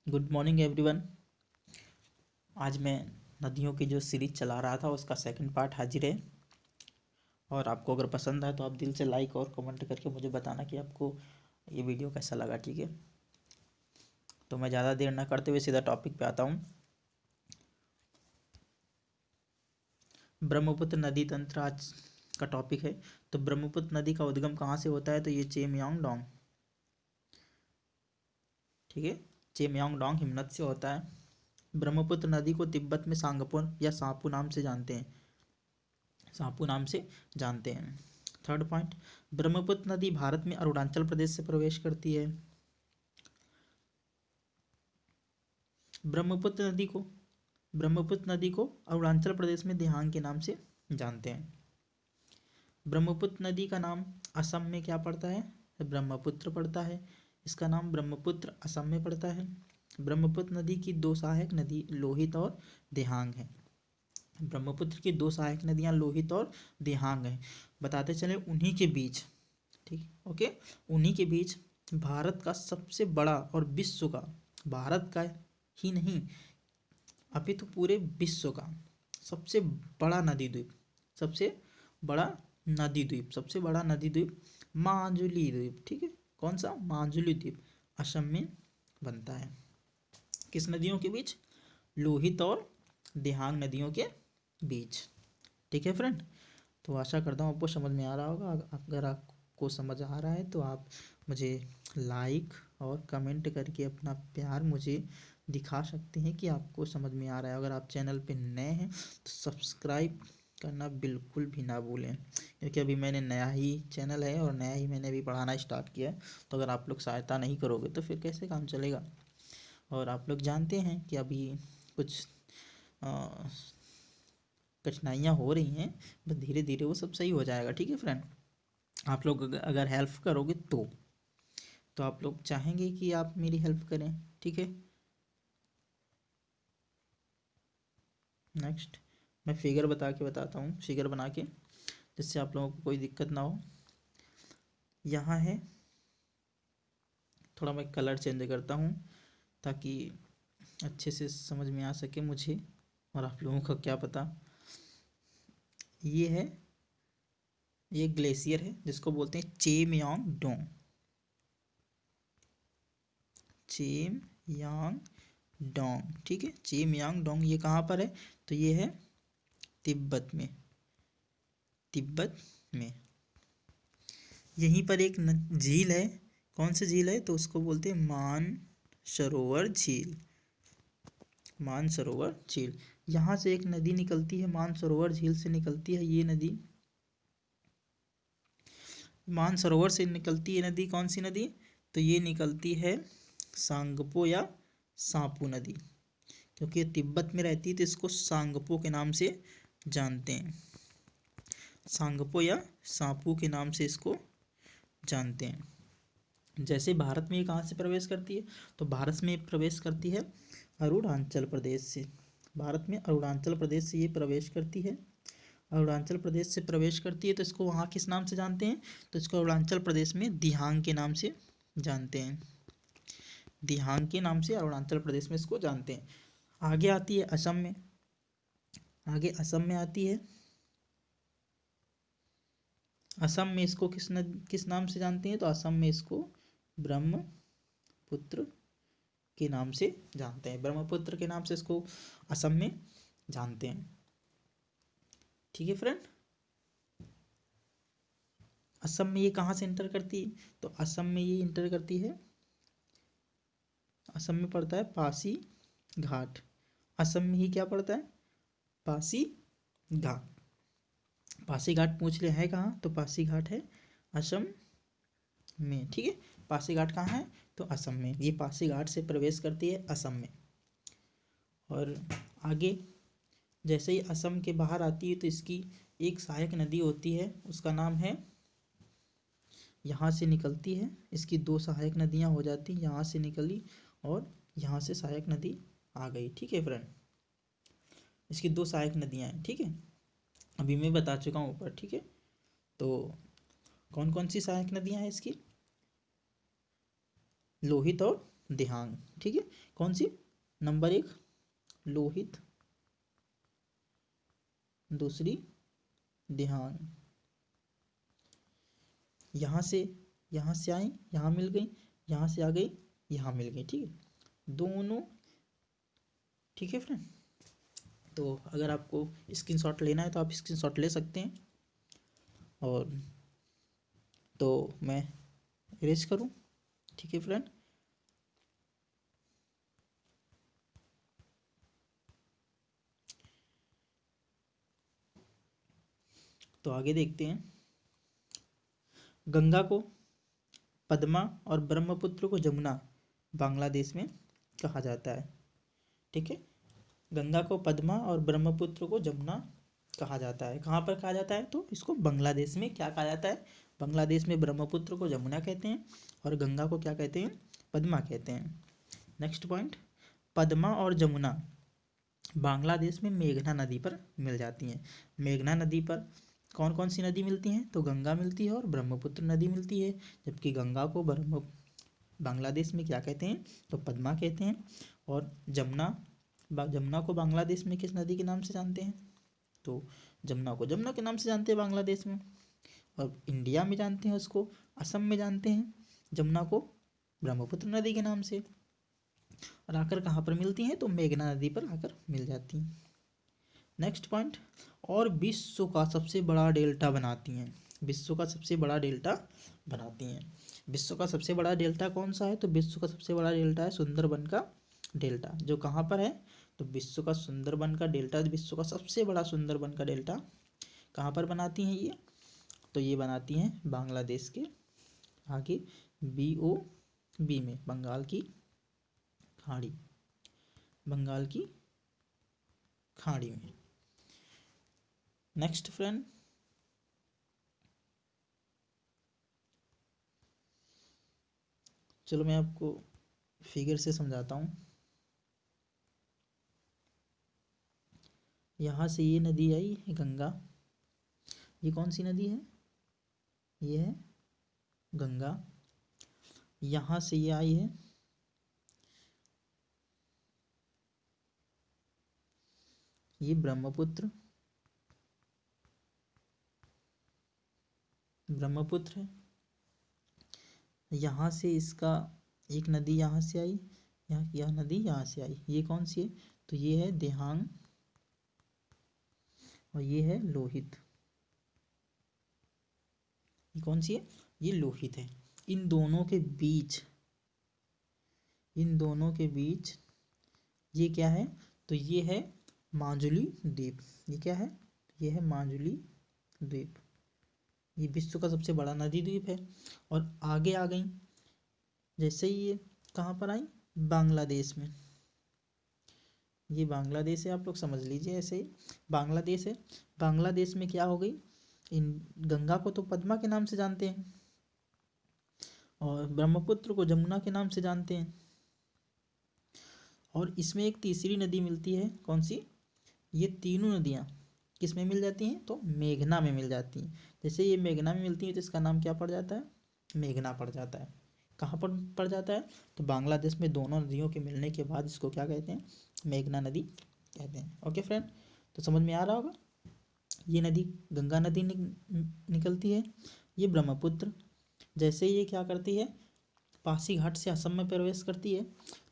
Good morning everyone. आज मैं नदियों की जो सीरीज चला रहा था उसका सेकंड पार्ट हाजिर है। और आपको अगर पसंद आए तो आप दिल से लाइक और कमेंट करके मुझे बताना कि आपको ये वीडियो कैसा लगा। ठीक है, तो मैं ज़्यादा देर ना करते हुए सीधा टॉपिक पे आता हूँ। ब्रह्मपुत्र नदी तंत्र आज का टॉपिक है। तो ब्रह्मपुत्र नदी का उद्गम कहाँ से होता है? तो ये चेमयांगडोंग, ठीक है, चेमयांगडोंग हिमनद से होता है। ब्रह्मपुत्र नदी को तिब्बत में सांगपो या सापू नाम से जानते हैं, सापू नाम से जानते हैं। थर्ड पॉइंट, ब्रह्मपुत्र नदी भारत में अरुणाचल प्रदेश से प्रवेश करती है। ब्रह्मपुत्र नदी को अरुणाचल प्रदेश में दिहांग के नाम से जानते हैं। ब्रह्मपुत्र नदी का नाम असम में क्या पड़ता है? ब्रह्मपुत्र पड़ता है। इसका नाम ब्रह्मपुत्र असम में पड़ता है। ब्रह्मपुत्र नदी की दो सहायक नदी लोहित और दिहांग है। ब्रह्मपुत्र की दो सहायक नदियां लोहित और दिहांग हैं। बताते चले उन्हीं के बीच, ठीक, ओके, उन्हीं के बीच भारत का सबसे बड़ा और विश्व का, भारत का ही नहीं अभी तो पूरे विश्व का सबसे बड़ा नदी द्वीप, सबसे बड़ा सबसे बड़ा नदी द्वीप माजुली द्वीप, ठीक है, कौन सा? माजुली द्वीप असम में बनता है। किस नदियों के बीच? लोहित और दिहांग नदियों के बीच। ठीक है फ्रेंड, तो आशा करता हूँ आपको समझ में आ रहा होगा। अगर आपको समझ आ रहा है तो आप मुझे लाइक और कमेंट करके अपना प्यार मुझे दिखा सकते हैं कि आपको समझ में आ रहा है। अगर आप चैनल पे नए हैं तो सब्सक्राइब करना बिल्कुल भी ना भूलें, क्योंकि अभी मैंने नया ही चैनल है और नया ही मैंने अभी पढ़ाना स्टार्ट किया है। तो अगर आप लोग सहायता नहीं करोगे तो फिर कैसे काम चलेगा? और आप लोग जानते हैं कि अभी कुछ कठिनाइयाँ हो रही हैं, बस धीरे धीरे वो सब सही हो जाएगा। ठीक है फ्रेंड, आप लोग अगर हेल्प करोगे तो आप लोग चाहेंगे कि आप मेरी हेल्प करें। ठीक है, नेक्स्ट मैं फिगर बताता हूँ, फिगर बना के, जिससे आप लोगों को कोई दिक्कत ना हो। यहाँ है, थोड़ा मैं कलर चेंज करता हूँ ताकि अच्छे से समझ में आ सके मुझे और आप लोगों का क्या पता। ये है, ये ग्लेशियर है जिसको बोलते हैं चेमयांगडोंग। चेमयांगडोंग, ठीक है, चेमयांगडोंग ये कहाँ पर है? तो ये है तिब्बत में, तिब्बत में। यहीं पर एक झील है, कौन सी झील है? तो उसको बोलते हैं मानसरोवर झील, मानसरोवर झील। यहाँ से एक नदी निकलती है, मानसरोवर झील से निकलती है ये नदी, मानसरोवर से निकलती है नदी। कौन सी नदी? तो ये निकलती है सांगपो या सापू नदी, क्योंकि ये तिब्बत में रहती है तो इसको सांगपो के नाम से जानते हैं, सांगपो या सापू के नाम से इसको जानते हैं। जैसे भारत में ये कहाँ से प्रवेश करती है? तो भारत में प्रवेश करती है अरुणाचल प्रदेश से। भारत में अरुणाचल प्रदेश से ये प्रवेश करती है, अरुणाचल प्रदेश से प्रवेश करती है तो इसको वहाँ किस नाम से जानते हैं? तो इसको अरुणाचल प्रदेश में दिहांग के नाम से जानते हैं, दिहांग के नाम से अरुणाचल प्रदेश में इसको जानते हैं। आगे आती है असम में, आगे असम में आती है। असम में इसको किस नाम से जानते हैं? तो असम में इसको ब्रह्मपुत्र के नाम से जानते हैं, ब्रह्मपुत्र के नाम से इसको असम में जानते हैं। ठीक है फ्रेंड, असम में ये कहाँ से इंटर करती है? तो असम में ये इंटर करती है, असम में पड़ता है पासी घाट। असम में ही क्या पड़ता है? पासी घाट। पासी घाट पूछ ले है कहाँ? तो पासी घाट है असम में। ठीक है, पासी घाट कहाँ है? तो असम में। ये पासी घाट से प्रवेश करती है असम में। और आगे जैसे ही असम के बाहर आती है तो इसकी एक सहायक नदी होती है, उसका नाम है, यहाँ से निकलती है, इसकी दो सहायक नदियाँ हो जाती, यहाँ से निकली और यहाँ से सहायक नदी आ गई। ठीक है फ्रेंड, इसकी दो सहायक नदियाँ हैं। ठीक है, अभी मैं बता चुका हूँ ऊपर। ठीक है, तो कौन कौन सी सहायक नदियाँ हैं इसकी? लोहित और दिहांग। ठीक है, कौन सी? नंबर 1 लोहित, दूसरी दिहांग। यहाँ से आई, यहाँ मिल गई, यहाँ से आ गई, यहाँ मिल गई। ठीक है, दोनों। ठीक है फ्रेंड, तो अगर आपको स्क्रीनशॉट लेना है तो आप स्क्रीनशॉट ले सकते हैं। और तो मैं इरेज करूँ? ठीक है फ्रेंड, तो आगे देखते हैं। गंगा को पद्मा और ब्रह्मपुत्र को जमुना बांग्लादेश में कहा जाता है। ठीक है, गंगा को पद्मा और ब्रह्मपुत्र को जमुना कहा जाता है। कहाँ पर कहा जाता है? तो इसको बांग्लादेश में क्या कहा जाता है? बांग्लादेश में ब्रह्मपुत्र को जमुना कहते हैं और गंगा को क्या कहते हैं? पद्मा कहते हैं। नेक्स्ट पॉइंट, पद्मा और जमुना बांग्लादेश में मेघना नदी पर मिल जाती हैं। मेघना नदी पर कौन कौन सी नदी मिलती हैं? तो गंगा मिलती है और ब्रह्मपुत्र नदी मिलती है। जबकि गंगा को बांग्लादेश में क्या कहते हैं? तो पद्मा कहते हैं। और जमुना को बांग्लादेश में किस नदी के नाम से जानते हैं? तो जमुना को जमुना के नाम से जानते हैं बांग्लादेश में। और इंडिया में जानते हैं उसको, असम में जानते हैं जमुना को ब्रह्मपुत्र नदी के नाम से। और आकर कहाँ पर मिलती हैं? तो मेघना नदी पर आकर मिल जाती हैं। नेक्स्ट पॉइंट, और विश्व का सबसे बड़ा डेल्टा बनाती हैं। विश्व का सबसे बड़ा डेल्टा बनाती हैं। विश्व का सबसे बड़ा डेल्टा कौन सा है? तो विश्व का सबसे बड़ा डेल्टा है सुंदरबन का डेल्टा, जो कहाँ पर है? तो विश्व का सुंदरबन का डेल्टा, विश्व का सबसे बड़ा सुंदरबन का डेल्टा कहाँ पर बनाती हैं ये? तो ये बनाती हैं बांग्लादेश के आगे BOB में, बंगाल की खाड़ी, बंगाल की खाड़ी में। नेक्स्ट फ्रेंड, चलो मैं आपको फिगर से समझाता हूँ। यहाँ से ये नदी आई गंगा, ये कौन सी नदी है? ये है गंगा। यहाँ से ये आई है, ये ब्रह्मपुत्र, ब्रह्मपुत्र है। यहाँ से इसका एक नदी यहाँ से आई, यह नदी यहाँ से आई, ये कौन सी है? तो ये है दिहांग और ये है लोहित। ये कौन सी है? ये लोहित है। इन दोनों के बीच, इन दोनों के बीच ये क्या है? तो ये है माजुली द्वीप। ये क्या है? ये है माजुली द्वीप। ये विश्व का सबसे बड़ा नदी द्वीप है। और आगे आ गई, जैसे ही ये कहाँ पर आई? बांग्लादेश में। ये बांग्लादेश है, आप लोग समझ लीजिए ऐसे ही बांग्लादेश है। बांग्लादेश में क्या हो गई? इन गंगा को तो पद्मा के नाम से जानते हैं और ब्रह्मपुत्र को जमुना के नाम से जानते हैं। और इसमें एक तीसरी नदी मिलती है, कौन सी? ये तीनों नदियाँ किस में मिल जाती हैं? तो मेघना में मिल जाती हैं। जैसे ये मेघना में मिलती है तो इसका नाम क्या पड़ जाता है? मेघना पड़ जाता है। कहाँ पर पड़ जाता है? तो बांग्लादेश में दोनों नदियों के मिलने के बाद इसको क्या कहते हैं? मेघना नदी कहते हैं। ओके फ्रेंड, तो समझ में आ रहा होगा। ये नदी गंगा नदी निकलती है, ये ब्रह्मपुत्र। जैसे ये क्या करती है? पासीघाट से असम में प्रवेश करती है,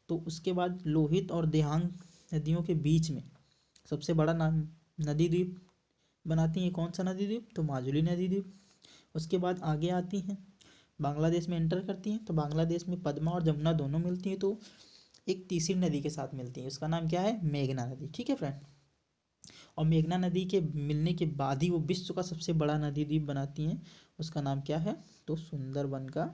तो उसके बाद लोहित और दिहांग नदियों के बीच में सबसे बड़ा नदी द्वीप बनाती हैं। कौन सा नदी द्वीप? तो माजुली नदी द्वीप। उसके बाद आगे आती हैं, बांग्लादेश में एंटर करती हैं, तो बांग्लादेश में पद्मा और जमुना दोनों मिलती हैं, तो एक तीसरी नदी के साथ मिलती है, उसका नाम क्या है? मेघना नदी। ठीक है फ्रेंड, और मेघना नदी के मिलने के बाद ही वो विश्व का सबसे बड़ा नदी द्वीप बनाती हैं, उसका नाम क्या है? तो सुंदरबन का,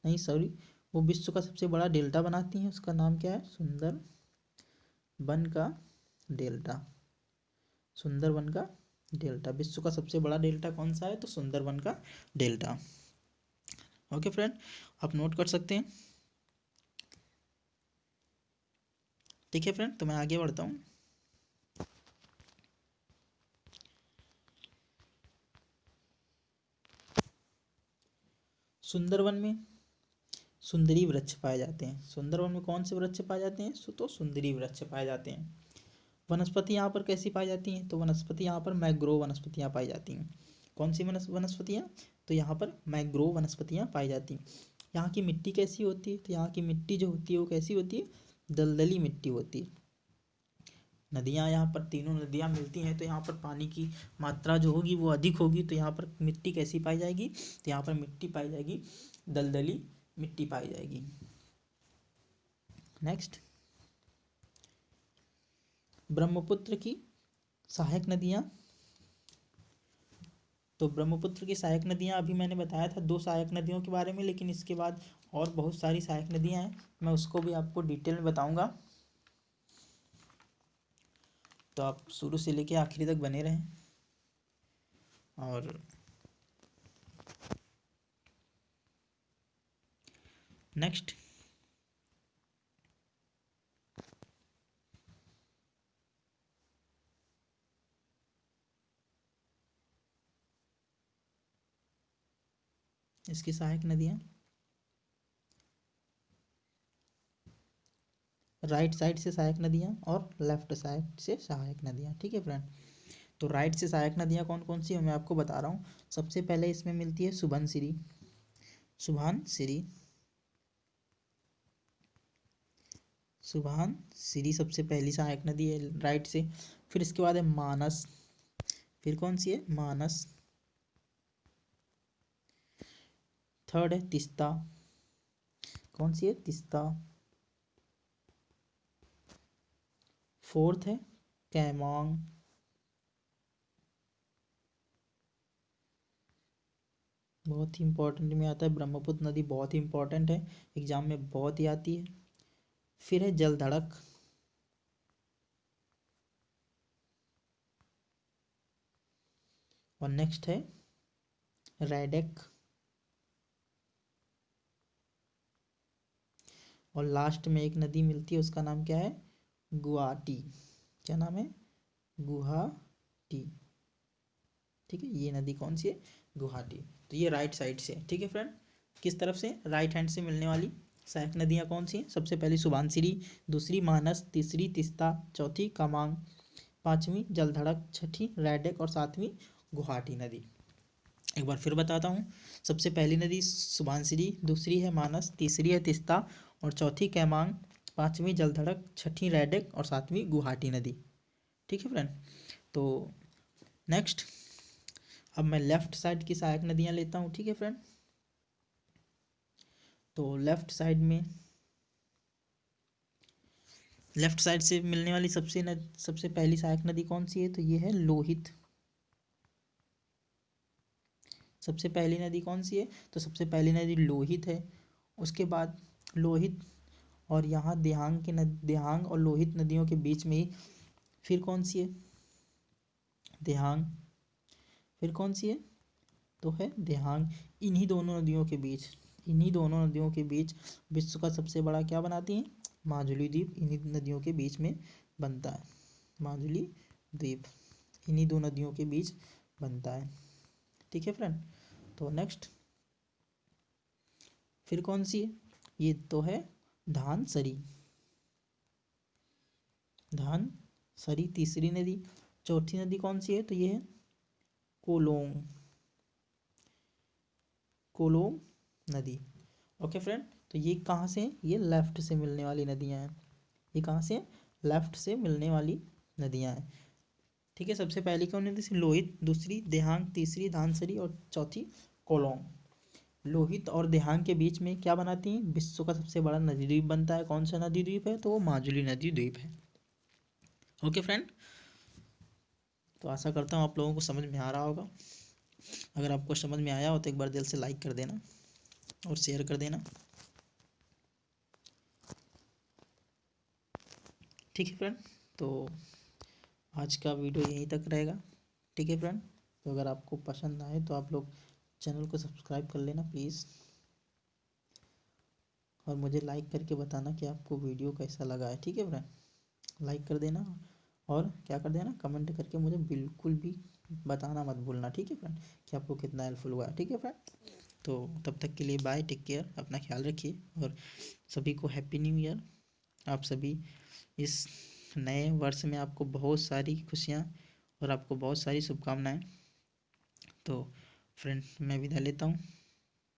नहीं सॉरी, वो विश्व का सबसे बड़ा डेल्टा बनाती हैं, उसका नाम क्या है? सुंदरबन का डेल्टा। सुंदरबन का डेल्टा, विश्व का सबसे बड़ा डेल्टा कौन सा है? तो सुंदरबन का डेल्टा। ओके फ्रेंड, आप नोट कर सकते हैं। ठीक है फ्रेंड, तो मैं आगे बढ़ता हूँ। सुंदरबन में सुंदरी वृक्ष पाए जाते हैं। सुंदरवन में कौन से वृक्ष पाए जाते हैं? तो सुंदरी वृक्ष पाए जाते हैं। वनस्पति यहाँ पर कैसी पाई जाती हैं? तो वनस्पति यहाँ पर मैग्रोव वनस्पतियाँ पाई जाती हैं। कौन सी वनस्पतियाँ? तो यहाँ पर मैग्रोव वनस्पतियाँ पाई जाती हैं। यहाँ की मिट्टी कैसी होती है? तो यहाँ की मिट्टी जो होती है वो कैसी होती है? दलदली मिट्टी होती है। नदियाँ, यहाँ पर तीनों नदियाँ मिलती हैं तो यहाँ पर पानी की मात्रा जो होगी वो अधिक होगी, तो यहाँ पर मिट्टी कैसी पाई जाएगी? तो यहाँ पर मिट्टी पाई जाएगी, दलदली मिट्टी पाई जाएगी। नेक्स्ट, ब्रह्मपुत्र की सहायक नदियाँ। तो ब्रह्मपुत्र की सहायक नदियाँ अभी मैंने बताया था 2 सहायक नदियों के बारे में, लेकिन इसके बाद और बहुत सारी सहायक नदियाँ हैं, मैं उसको भी आपको डिटेल में बताऊंगा, तो आप शुरू से लेके आखिरी तक बने रहें। और नेक्स्ट, इसकी सहायक नदियाँ, राइट साइड से सहायक नदियाँ और लेफ्ट साइड से सहायक नदियाँ। ठीक है फ्रेंड, तो राइट से सहायक नदियाँ कौन कौन सी है मैं आपको बता रहा हूँ। सबसे पहले इसमें मिलती है सुबनसिरी। सुबनसिरी सुबनसिरी सबसे पहली सहायक नदी है राइट से। फिर इसके बाद है मानस। फिर कौन सी है? मानस। थर्ड है तिस्ता। कौन सी है? तिस्ता। फोर्थ है कैमोंग। बहुत ही इंपॉर्टेंट में आता है, ब्रह्मपुत्र नदी बहुत ही इंपॉर्टेंट है, एग्जाम में बहुत ही आती है। फिर है जलधड़क। और नेक्स्ट है रैडक। और लास्ट में एक नदी मिलती है, उसका नाम क्या है? गुवाहाटी। क्या नाम है? गुवाहाटी। ठीक है, ये नदी कौन सी है? गुवाहाटी। तो ये राइट साइड से, ठीक है फ्रेंड, किस तरफ से? राइट हैंड से मिलने वाली सहायक नदियाँ कौन सी हैं? सबसे पहली सुबनसिरी, दूसरी मानस, तीसरी तिस्ता, चौथी कामांग, पांचवी जलधड़क, छठी रैडक और सातवीं गुवाहाटी नदी। एक बार फिर बताता हूँ। सबसे पहली नदी सुबनसिरी, दूसरी है मानस, तीसरी है तिस्ता और चौथी कैमांग, पांचवी जलधड़क, छठी रैडक और सातवीं गुवाहाटी नदी। ठीक है फ्रेंड, तो नेक्स्ट, अब मैं लेफ्ट साइड की सहायक नदियाँ लेता हूँ। ठीक है फ्रेंड, तो लेफ्ट साइड से मिलने वाली सबसे पहली सहायक नदी कौन सी है? तो ये है लोहित। सबसे पहली नदी कौन सी है? तो सबसे पहली नदी लोहित है। उसके बाद लोहित और यहाँ देहांग और लोहित नदियों के बीच में ही फिर कौन सी है? देहांग। फिर कौन सी है? तो है देहांग। इन्हीं दोनों नदियों के बीच विश्व का सबसे बड़ा क्या बनाती हैं? माजुली द्वीप इन्हीं नदियों के बीच में बनता है। माजुली द्वीप इन्हीं दो नदियों के बीच बनता है। ठीक है फ्रेंड, तो नेक्स्ट फिर कौन सी है? ये तो है धानसरी। धानसरी तीसरी नदी। चौथी नदी कौन सी है? तो ये है कोलोंग। कोलोंग नदी। ओके फ्रेंड, तो ये कहाँ से? ये लेफ्ट से मिलने वाली नदियाँ हैं। ये कहाँ से? लेफ्ट से मिलने वाली नदियाँ हैं। ठीक है, सबसे पहली कौन नदी थी? लोहित, दूसरी देहांग, तीसरी धानसरी और चौथी कोलोंग। लोहित और देहांग के बीच में क्या बनाती हैं? विश्व का सबसे बड़ा नदी द्वीप बनता है। कौन सा नदी द्वीप है? तो वो माजुली नदी द्वीप है। ओके फ्रेंड, तो आशा करता हूँ आप लोगों को समझ में आ रहा होगा। अगर आपको समझ में आया हो तो एक बार दिल से लाइक कर देना और शेयर कर देना। ठीक है फ्रेंड, तो आज का वीडियो यहीं तक रहेगा। ठीक है फ्रेंड, तो अगर आपको पसंद आए तो आप लोग चैनल को सब्सक्राइब कर लेना प्लीज़, और मुझे लाइक करके बताना कि आपको वीडियो कैसा लगा है। ठीक है फ्रेंड, लाइक कर देना और क्या कर देना, कमेंट करके मुझे बिल्कुल भी बताना मत भूलना। ठीक है फ्रेंड, कि आपको कितना हेल्पफुल हुआ है। ठीक है फ्रेंड। तो तब तक के लिए बाय, टेक केयर, अपना ख्याल रखिए और सभी को हैप्पी न्यू ईयर। आप सभी इस नए वर्ष में आपको बहुत सारी खुशियाँ और आपको बहुत सारी शुभकामनाएं। तो फ्रेंड मैं विदा लेता हूँ।